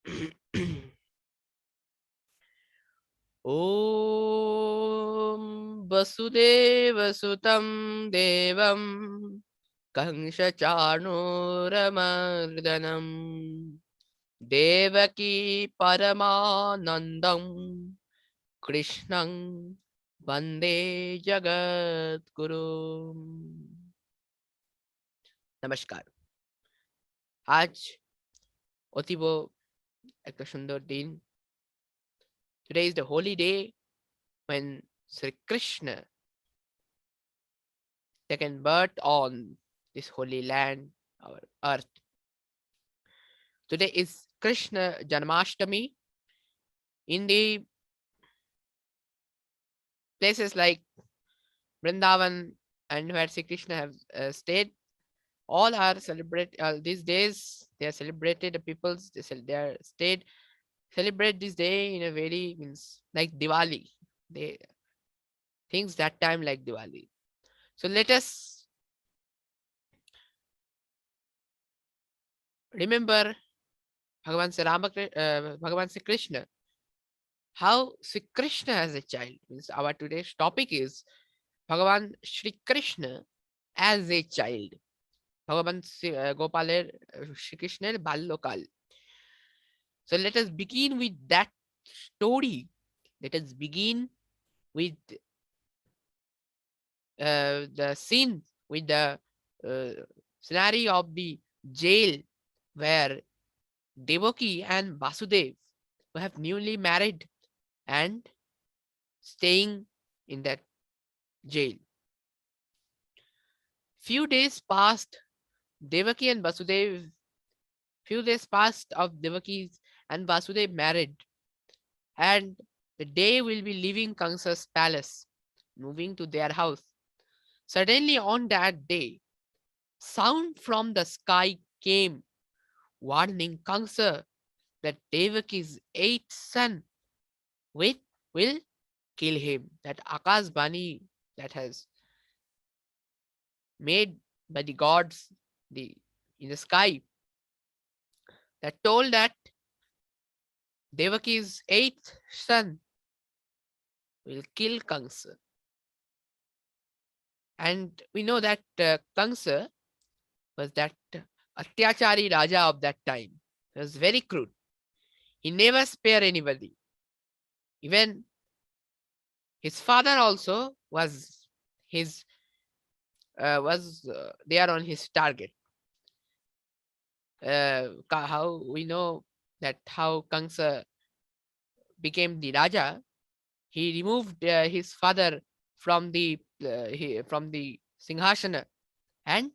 ॐ वसुदेवसुतं देवं कंसचाणूरमर्दनं देवकी परमानन्दं कृष्णं वन्दे जगद्गुरु। नमस्कार। आज অতীব একটা সুন্দর দিন। Today is the holy day when Sri Krishna taken birth on this holy land, our earth. Today is Krishna Janmashtami. In the places like Vrindavan and where Sri Krishna have stayed, all are celebrate these days. They are celebrated. The peoples they are stayed celebrate this day in a very means like Diwali. They things that time like Diwali. So let us remember Bhagavan Sri Krishna. How Sri Krishna as a child means our today's topic is Bhagavan Sri Krishna as a child. ভগবান গোপালের শ্রীকৃষ্ণের বাল্যকাল. So let us begin with that story. Let us begin with the scene, with the scenario of the jail where Devaki and Vasudev who have newly married and staying in that jail. Few days passed. Devaki and Vasudev Few days passed of Devaki and Vasudev married, and the day will be leaving Kansa's palace, moving to their house. Suddenly on that day, sound from the sky came, warning Kansa that Devaki's eighth son will kill him. That Akash Bani that has made by the gods in the sky that told that Devaki's eighth son will kill Kansa. And we know that Kansa was that Atyachari Raja of that time. He was very crude. He never spared anybody. Even his father also was there on his target. How we know that how Kansa became the Raja, he removed his father from the Singhasana, and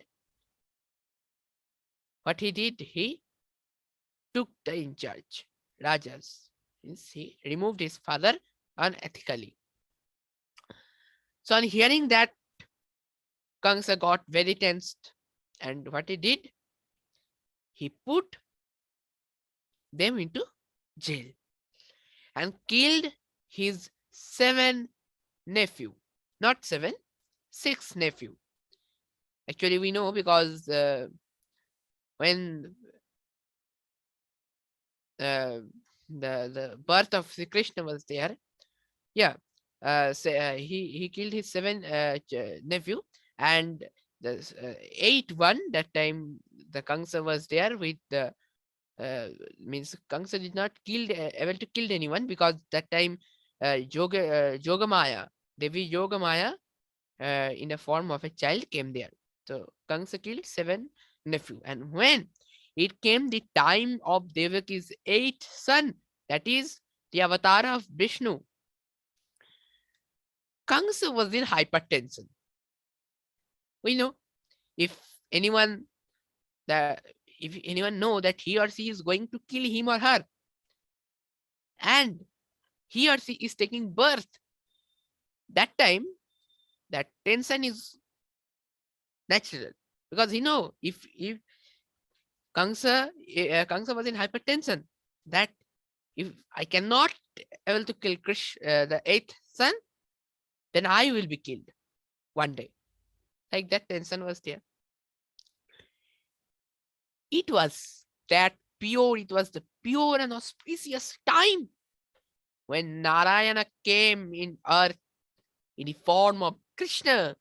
what he did, he took the in charge. Rajas means he removed his father unethically. So on hearing that, Kansa got very tensed, and what he did, he put them into jail and killed his 7 nephew, not 7, 6 nephew. Actually, we know because when the birth of Sri Krishna was there, yeah, he killed his 7 nephew, and the 8th one that time the Kansa was there with the means Kansa did not able to kill anyone because that time Jogamaya, Devi Jogamaya in the form of a child came there. So Kansa killed 7 nephew, and when it came the time of Devaki's 8th son, that is the avatar of Vishnu, Kansa was in hypertension. We know if anyone know that he or she is going to kill him or her, and he or she is taking birth, that time that tension is natural, because if Kansa was in hypertension, that if I cannot able to kill the 8th son, then I will be killed one day. Like that tension was there. It was that pure. It was the pure and auspicious time when Narayana came in earth in the form of Krishna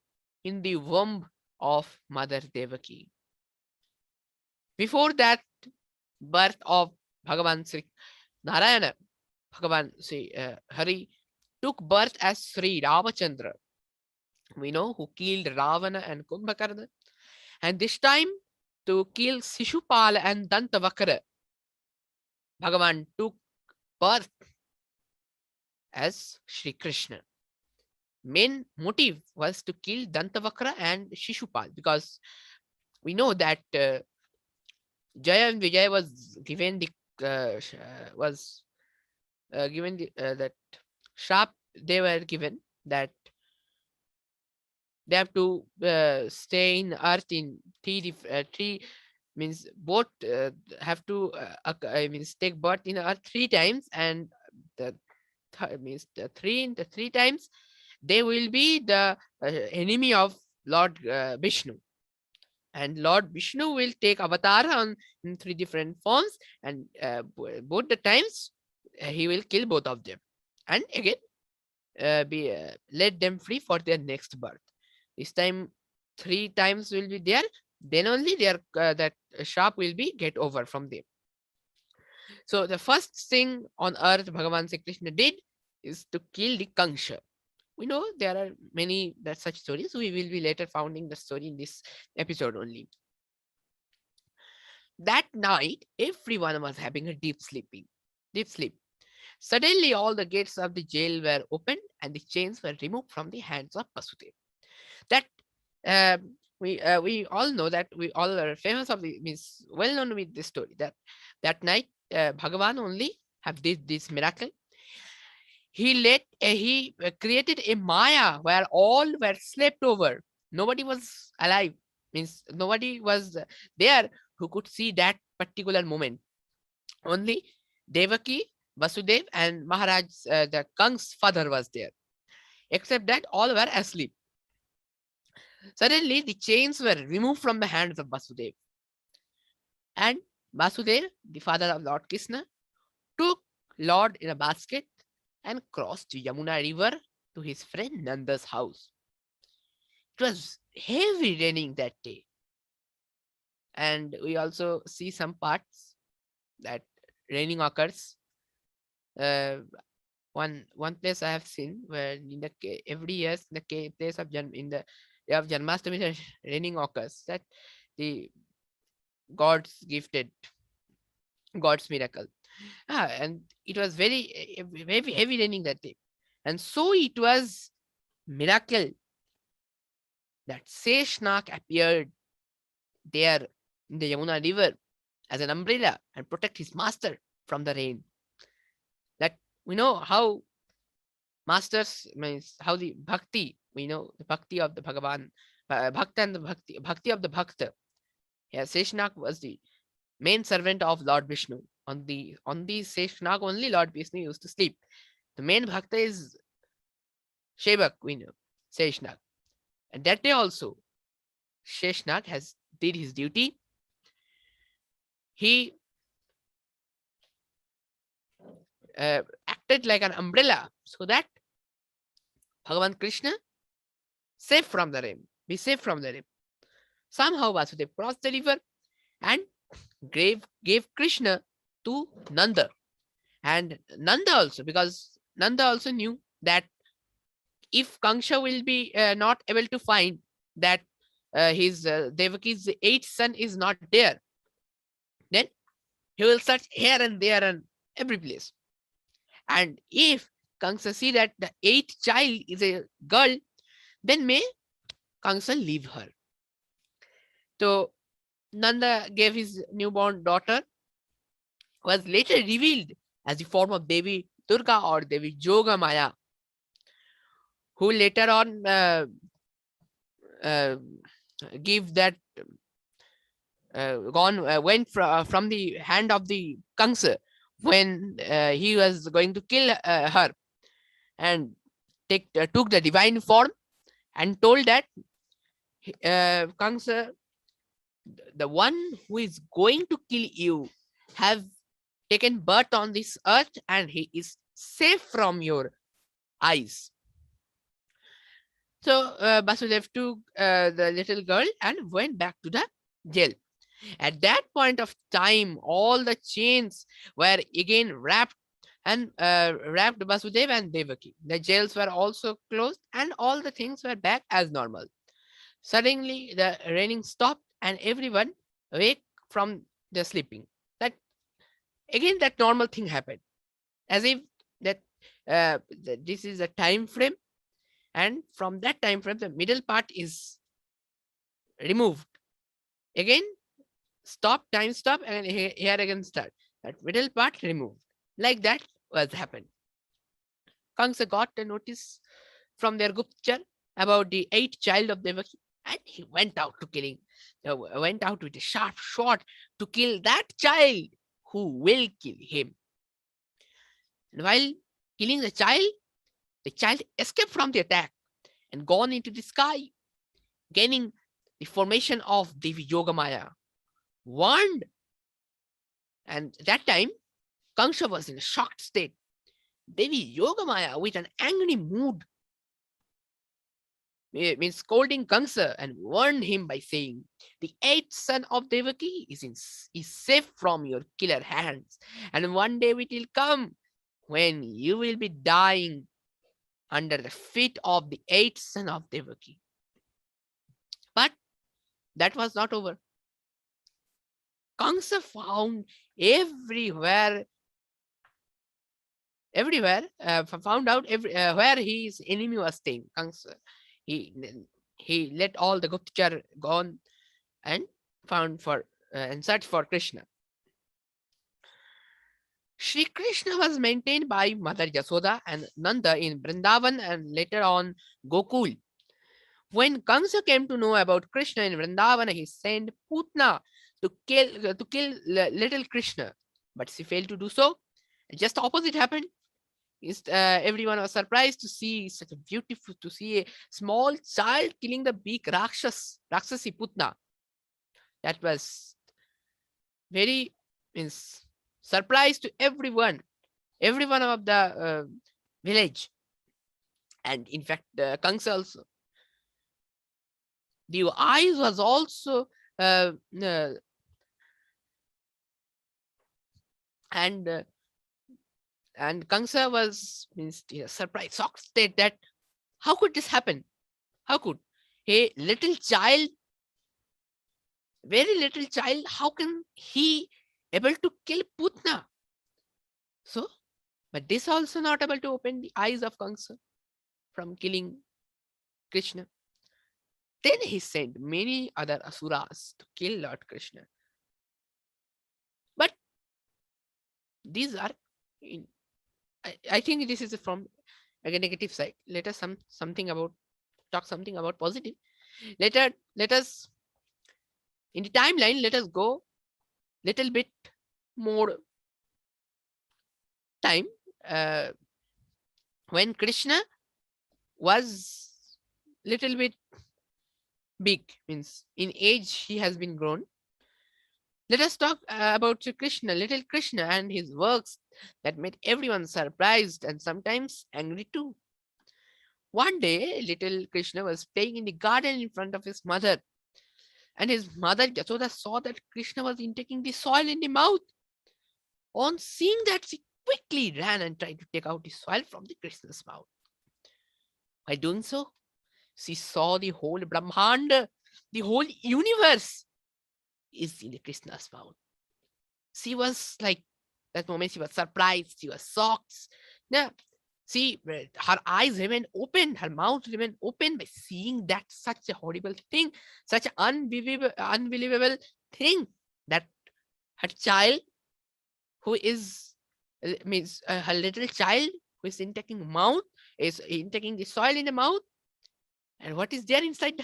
in the womb of Mother Devaki. Before that birth of Bhagavan Sri Narayana, Bhagavan Sri Hari took birth as Sri Ramachandra. We know who killed Ravana and Kumbhakarna. And this time to kill Shishupal and Dantavakra, Bhagavan took birth as Sri Krishna. Main motive was to kill Dantavakra and Shishupal because we know that Jaya and Vijay was given the was given the, that sharp they were given that they have to stay in earth in three means both have to I mean take birth in earth 3 times, and the means the three times they will be the enemy of Lord Vishnu, and Lord Vishnu will take avatar on in 3 different forms, and both the times he will kill both of them, and again be let them free for their next birth. This time 3 times will be there, then only their that sharp will be get over from them. So the first thing on earth Bhagavan Sri Krishna did is to kill the Kangsha. We know there are many that such stories. We will be later founding the story in this episode only. That night, everyone was having a deep sleep. Suddenly, all the gates of the jail were opened and the chains were removed from the hands of Vasudev. That we all know that we all are famous of the means well known with this story that that night Bhagavan only have did this miracle. He created a Maya where all were slept over. Nobody was alive. Means nobody was there who could see that particular moment. Only Devaki, Vasudev, and Maharaj, the Kang's father was there. Except that all were asleep. Suddenly, the chains were removed from the hands of Vasudev. And Vasudev, the father of Lord Krishna, took Lord in a basket and crossed Yamuna river to his friend Nanda's house. It was heavy raining that day. And we also see some parts that raining occurs. One place I have seen where in the every year in the place of in the day of Janmashtami raining occurs, that the gods gifted God's miracle. And it was very heavy raining that day. And so it was miracle that Seshnak appeared there in the Yamuna river as an umbrella and protect his master from the rain. That we know how masters means how the bhakti, we know the bhakti of the Bhagavan, bhakta and the bhakti of the bhakta. Yeah, Seshnak was the main servant of Lord Vishnu. On the Seshnak only Lord Vishnu used to sleep. The main bhakta is Shebak, we know, Seshnak. And that day also, Sheshnak has did his duty. He acted like an umbrella so that Bhagavan Krishna safe from the rain, be safe from the rain. Somehow Vasudev crossed the river and gave Krishna to Nanda. And Nanda also, because Nanda also knew that if Kangsha will be not able to find that his Devaki's 8th son is not there, then he will search here and there and every place. And if Kamsa see that the 8th child is a girl, then may Kamsa leave her. So Nanda gave his newborn daughter, was later revealed as the form of Devi Durga or Devi Joga Maya, who later on give that went from the hand of the Kamsa when he was going to kill her, and took the divine form and told that Kamsa, the one who is going to kill you have taken birth on this earth, and he is safe from your eyes. So Basudev took the little girl and went back to the jail. At that point of time, all the chains were again wrapped Basudev and Devaki. The jails were also closed, and all the things were back as normal. Suddenly, the raining stopped, and everyone awake from their sleeping. That again, that normal thing happened, as if that this is a time frame, and from that time frame, the middle part is removed. Again, time stop, and here again start. That middle part removed. Like that was happened. Kamsa got a notice from their Guptachar about the eighth child of Devaki, and he went out to killing. Went out with a sharp sword to kill that child who will kill him. And while killing the child escaped from the attack and gone into the sky, gaining the formation of Devi Yogamaya. Warned, and that time Kamsa was in a shocked state. Devi Yogamaya, with an angry mood, means scolding Kamsa and warned him by saying, "The eighth son of Devaki is safe from your killer hands, and one day it will come when you will be dying under the feet of the eighth son of Devaki." But that was not over. Kamsa found everywhere, found out where his enemy was staying. Kamsa, he he let all the Guptachar gone and found for and searched for Krishna. Sri Krishna was maintained by Mother Yasoda and Nanda in Vrindavan and later on Gokul. When Kamsa came to know about Krishna in Vrindavan, he sent Putna to kill little Krishna, but she failed to do so. Just the opposite happened. Everyone was surprised to see a small child killing the big Rakshasi Putna. That was very means surprise to everyone of the village, and in fact, Kamsa also. The eyes was also and Kamsa was means surprised, shocked state that how could this happen? How could a little child, very little child, how can he able to kill Putna? So, but this also not able to open the eyes of Kamsa from killing Krishna. Then he sent many other asuras to kill Lord Krishna. But these are, I think this is from a negative side. Let us talk something about positive. Let us in the timeline. Let us go little bit more time when Krishna was little bit big, means in age he has been grown. Let us talk about Krishna, little Krishna, and his works that made everyone surprised and sometimes angry too. One day, little Krishna was playing in the garden in front of his mother, and his mother Yasoda saw that Krishna was intaking the soil in the mouth. On seeing that, she quickly ran and tried to take out the soil from the Krishna's mouth. By doing so, she saw the whole Brahmanda, the whole universe is in the Krishna's mouth. She was like, that moment she was surprised, she was shocked. Yeah, see, her eyes remained open, her mouth remained open by seeing that such a horrible thing, such an unbelievable thing, that her child, who is means her little child who is intaking the soil in the mouth, and what is there inside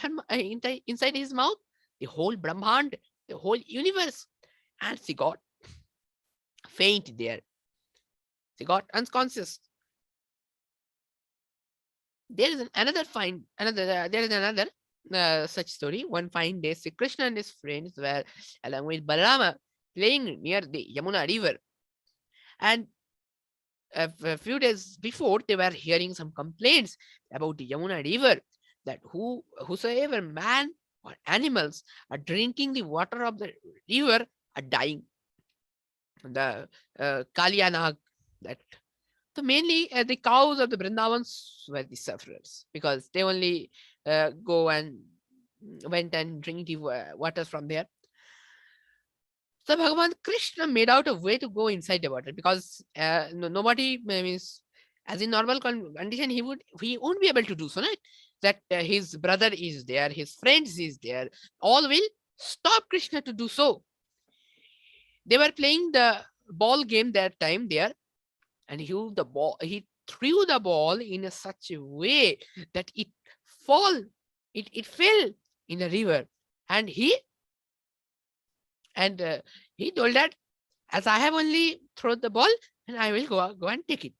inside his mouth? The whole Brahmand, the whole universe. And she got faint there. She got unconscious. There is another such story. One fine day, Sri Krishna and his friends were along with Balarama playing near the Yamuna river. And a few days before, they were hearing some complaints about the Yamuna river, that whosoever man or animals are drinking the water of the river are dying. The Kalyanag, that so mainly the cows of the Vrindavans were the sufferers, because they only go and went and drink the waters from there. So Bhagavan Krishna made out a way to go inside the water, because nobody means, as in normal condition, he won't be able to do so, right? That his brother is there, his friends is there, all will stop Krishna to do so. They were playing the ball game that time there, and he threw the ball in such a way that fall it fell in the river. And and he told that, as I have only thrown the ball, and I will go and take it.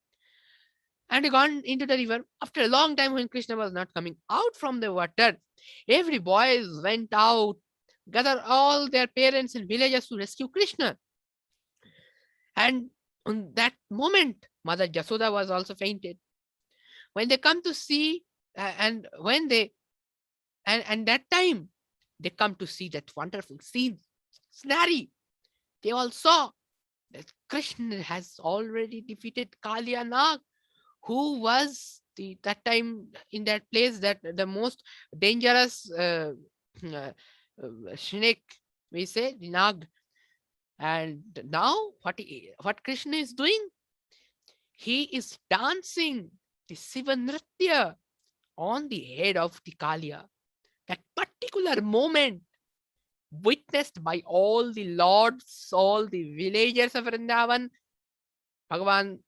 And he gone into the river. After a long time, when Krishna was not coming out from the water, every boys went out, gather all their parents and villagers to rescue Krishna. And on that moment, Mother Jasoda was also fainted. When they come to see, and when they and that time they come to see that wonderful scenery. They all saw that Krishna has already defeated Kalia Nag, who was that time in that place, that the most dangerous uh, snake, we say, the Nag. And now what Krishna is doing? He is dancing the Siva Nritya on the head of the Kalia. That particular moment witnessed by all the lords, all the villagers of Vrindavan, Bhagavan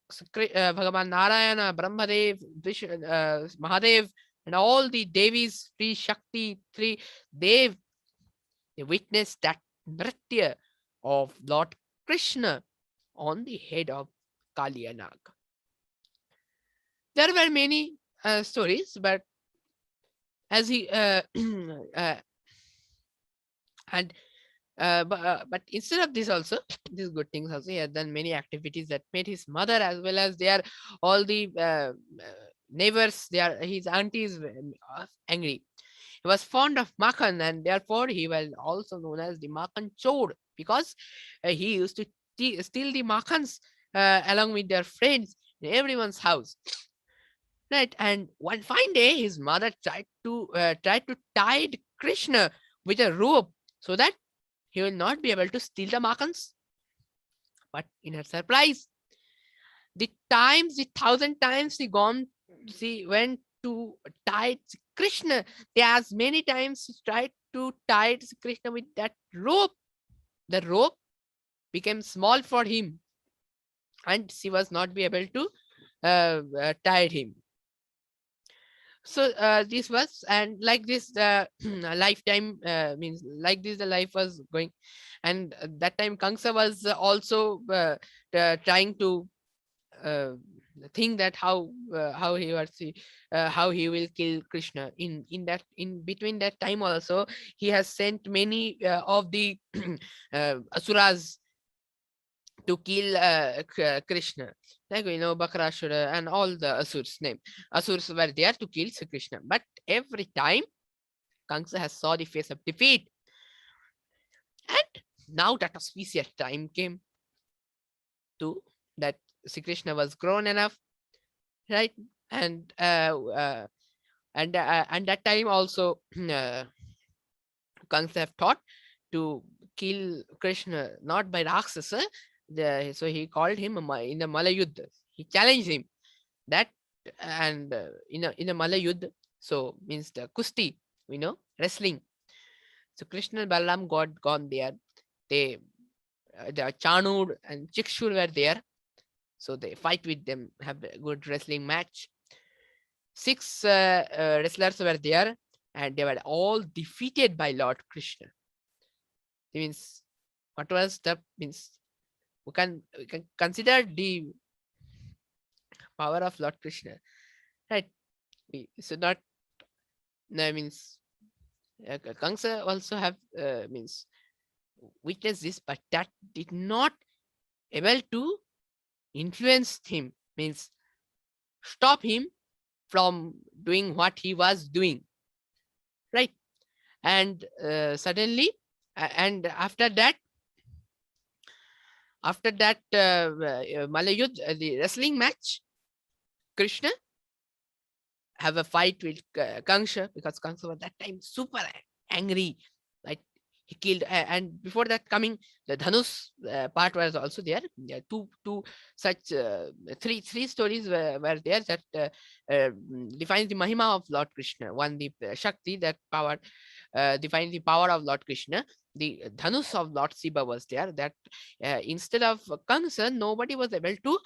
Narayana, Brahmadev, Mahadev, and all the Devis, Sri Shakti, Sri Dev, they witnessed that nritya of Lord Krishna on the head of Kaliyanag. There were many stories, but as he and but instead of this also, these good things also, he had done many activities that made his mother, as well as their all the neighbors, their his aunties, angry. He was fond of Makhan, and therefore he was also known as the Makhan Chor, because he used to steal the Makhans along with their friends in everyone's house. Right, and one fine day, his mother tried to tie Krishna with a rope, so that he will not be able to steal the Makhans. But in her surprise, the thousand times she went to tie Krishna. There as many times she tried to tie Krishna with that rope. The rope became small for him, and she was not be able to tie him. So this was, and like this lifetime means like this the life was going. And that time Kamsa was also trying to uh, think that how he was how he will kill Krishna. In between that time also, he has sent many of the asuras to kill Krishna. Like we know Bakrashura and all the Asurs name. Asurs were there to kill Sri Krishna. But every time Kamsa has saw the face of defeat. And now that auspicious time came to that Sri Krishna was grown enough, right? And and that time also Kamsa have thought to kill Krishna not by Rakshasa. So he called him in the Malayuddha. He challenged him that, and in a Malayuddha, so means the Kusti, wrestling. So Krishna and Balaram got gone there. They the Chanur and Chikshur were there. So they fight with them, have a good wrestling match. 6 wrestlers were there, and they were all defeated by Lord Krishna. It means what was the means we can consider the power of Lord Krishna, right? So not no, means Kamsa also have means witnessed this, but that did not able to influence him, means stop him from doing what he was doing, right? And suddenly, and after that, Malayuddh, the wrestling match, Krishna have a fight with Kangsha, because Kangsha was that time super angry, right? He killed, and before that coming, the Dhanus part was also there. Yeah, two such three stories were there that defines the Mahima of Lord Krishna. One, the Shakti, that power defines the power of Lord Krishna. The Dhanus of Lord Shiva was there, that instead of Kamsa, nobody was able to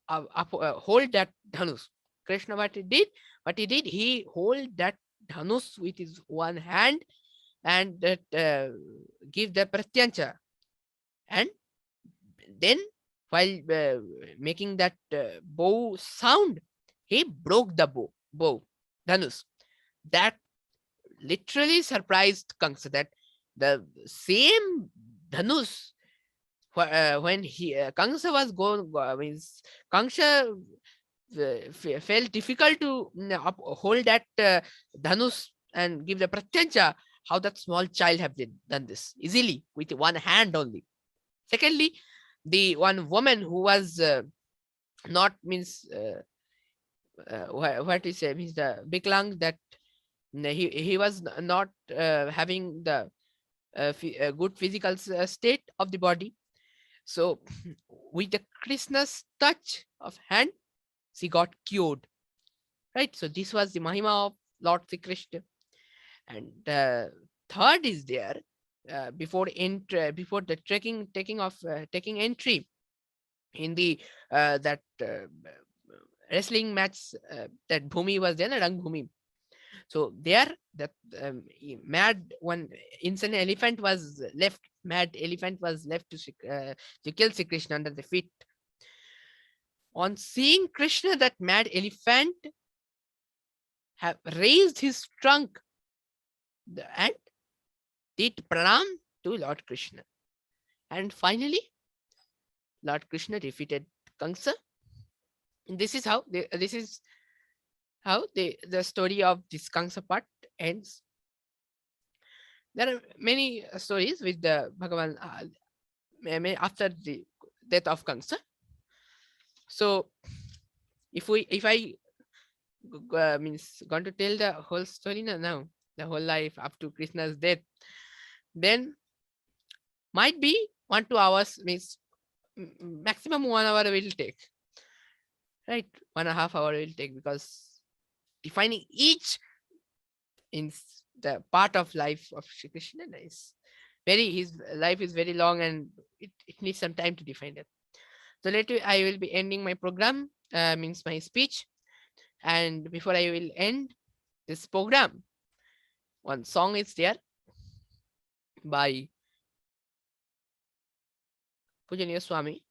hold that Dhanus. Krishna, what he did, he hold that Dhanus with his one hand, and that give the pratyancha, and then while making that bow sound, he broke the bow Dhanus. That literally surprised Kamsa, that the same Dhanus, when he Kamsa was going, means Kamsa felt difficult to hold that Dhanus and give the pratyancha. How that small child have done this easily with one hand only. Secondly, the one woman who was not, means what we say, means the Biklang, that he was not having the good physical state of the body. So with the Krishna's touch of hand, she got cured, right? So this was the Mahima of Lord Sri Krishna. And third is there, before the taking entry in the that wrestling match, that Bhumi was there, Rang Bhumi. So there, that mad one insane elephant was left. Mad elephant was left to kill Sri Krishna under the feet. On seeing Krishna, that mad elephant have raised his trunk and did pranam to Lord Krishna. And finally, Lord Krishna defeated Kamsa. And this is how the story of this Kamsa part ends. There are many stories with the Bhagavan after the death of Kamsa. So if I means going to tell the whole story now, the whole life up to Krishna's death, then might be 1-2 hours, means maximum 1 hour will take, right? 1.5 hour will take, because defining each in the part of life of Shri Krishna is his life is very long, and it needs some time to define it. So later I will be ending my program, means my speech. And before I will end this program, one song is there by Pujaniya Swami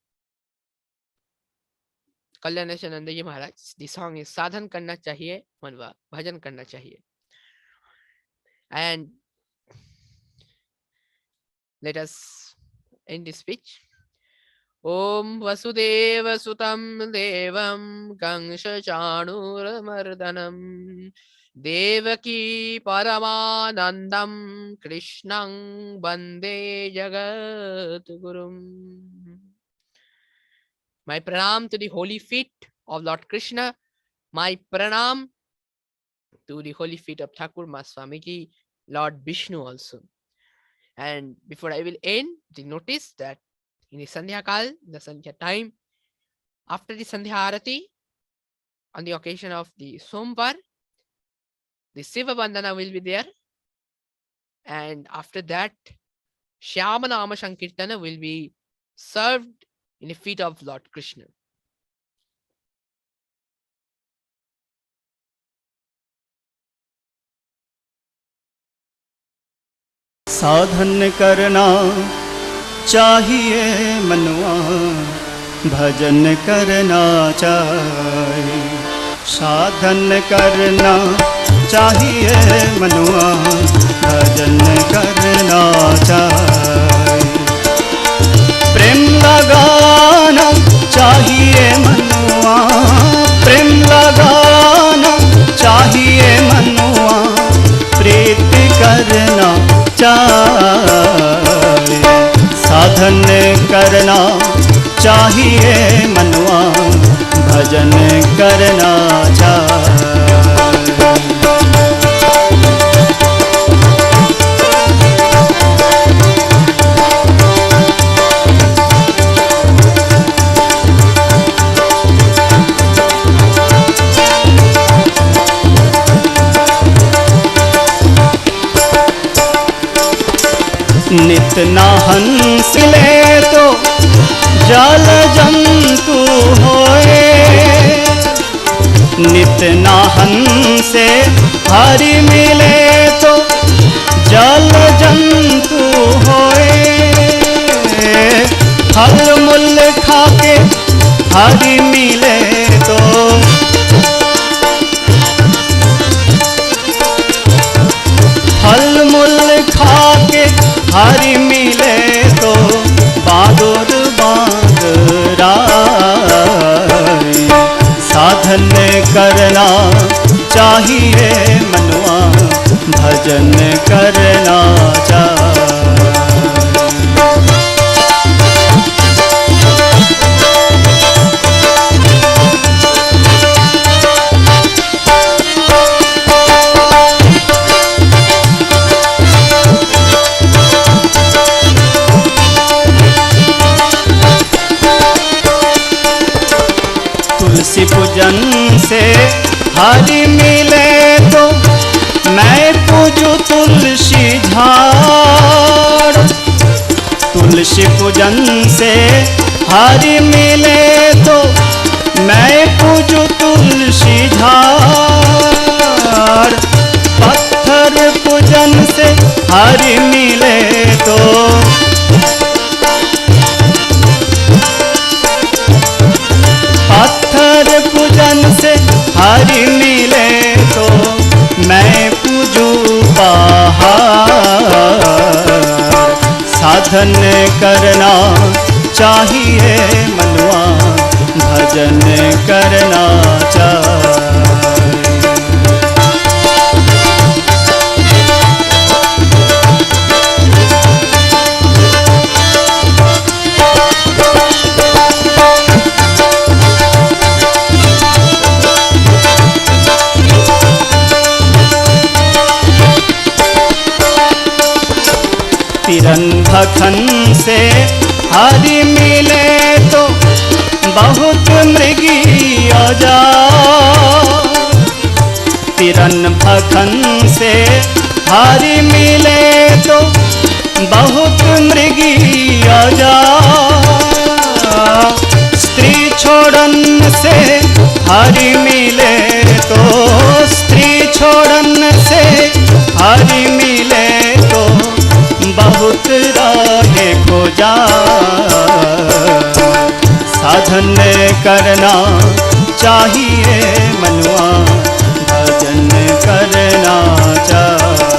Kalyananand Ji Maharaj. The song is Sadhan Karna Chahiye Manwa, Bhajan Karna Chahiye. And let us end this speech. Om Vasudeva Sutam Devam Kangsha Chanuramardanam Devaki Paramanandam Krishnang Bande Jagat Gurum. My pranam to the holy feet of Lord Krishna. My pranam to the holy feet of Thakur Mas Swamiji, Lord Vishnu also. And before I will end, the notice that in the Sandhya Kal, the Sandhya time, after the Sandhya Arati, on the occasion of the Somvar, the Siva Bandhana will be there. And after that, Shyama Nama Sankirtana will be served in the feet of Lord Krishna. साधन करना चाहिए मनवा, भजन करना चाहिए। साधन करना चाहिए मनवा, भजन करना चाहिए। प्रेम लगाना चाहिए मनुआ, प्रेम लगाना चाहिए मनुआ, प्रीति करना चाहिए। साधन करना चाहिए मनुआ, भजन करना चाहिए। नित ना हंस ले तो जल जंतु होए, नित ना हंसे हरि मिले तो जल जंतु होए। फल मूल खाके हरि मिले तो फल मूल खाके हरि मिले तो बादुर बांदराए। साधन करना चाहिए मनुआ, भजन करना चाहिए। तुलसी पूजन से हरि मिले तो मैं पूजू तुलसी झाड़। तुलसी पूजन से हरि मिले तो मैं पूजू तुलसी झाड़। पत्थर पूजन से हरि मिले तो पत्थर पूजन से हरि मिले तो मैं पूजू पहाड़। साधन करना चाहिए मनुआ, भजन करना चाहिए। तिरन भखन से हरि मिले तो बहुत मृगी औजार। तिरन भखन से हरि मिले तो बहुत मृगी औजार। स्त्री छोड़न से हरि मिले तो स्त्री छोड़न से हरि मिले तो बहुत राहे को जा। साधन करना चाहिए मनुआ, भजन करना चाहिए।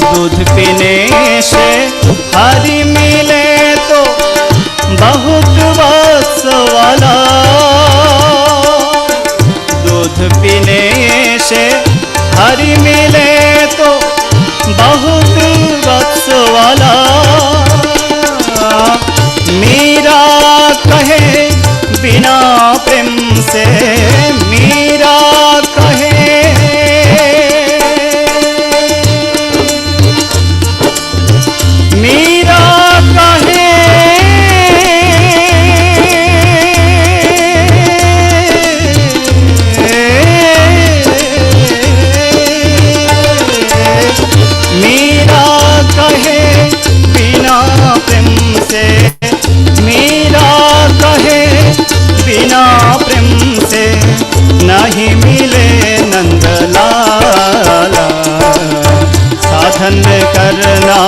दूध पीने से हरि मिले तो बहुत वत्स वाला। दूध पीने से हरि मिले तो बहुत वत्स वाला। मीरा कहे बिना प्रेम से, मीरा कहे मीरा कहे मीरा कहे बिना प्रेम से, मीरा कहे बिना प्रेम से नहीं मिले नंदलाला। साधन करना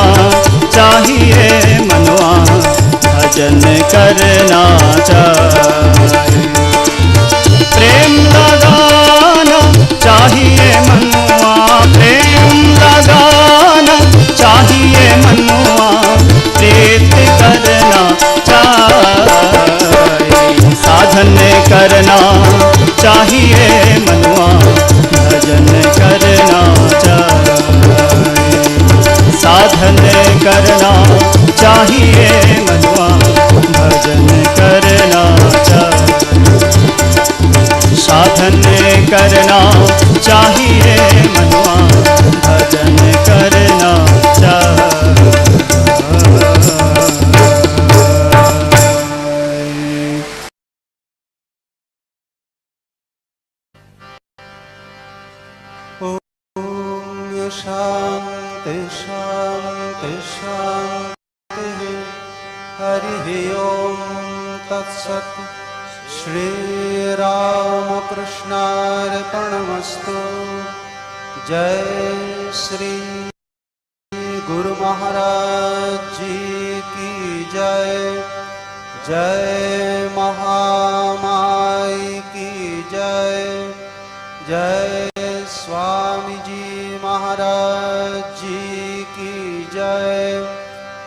भजन करना चाहिए। प्रेम लगाना चाहिए मनुआ, प्रेम लगाना चाहिए मनुआ, प्रीत करना चाहिए। साधन करना चाहिए मनुआ, भजन करना चाहिए। साधन करना चाहिए मनुआ, भजन करना चाहिए। साधन करना चाहिए मनुआ, भजन करना चाहिए। शांति शांति शांति। हरि ओम तत्सत्। श्री रामकृष्णार्पणमस्तु। जय श्री गुरु महाराज जी की जय। जय महामाई की जय। जय स्वामी जी महाराज जी की जय।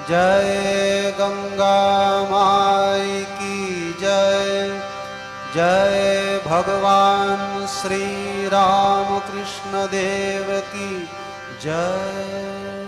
जय गंगा माई की जय। जय भगवान श्री रामकृष्ण देव की जय।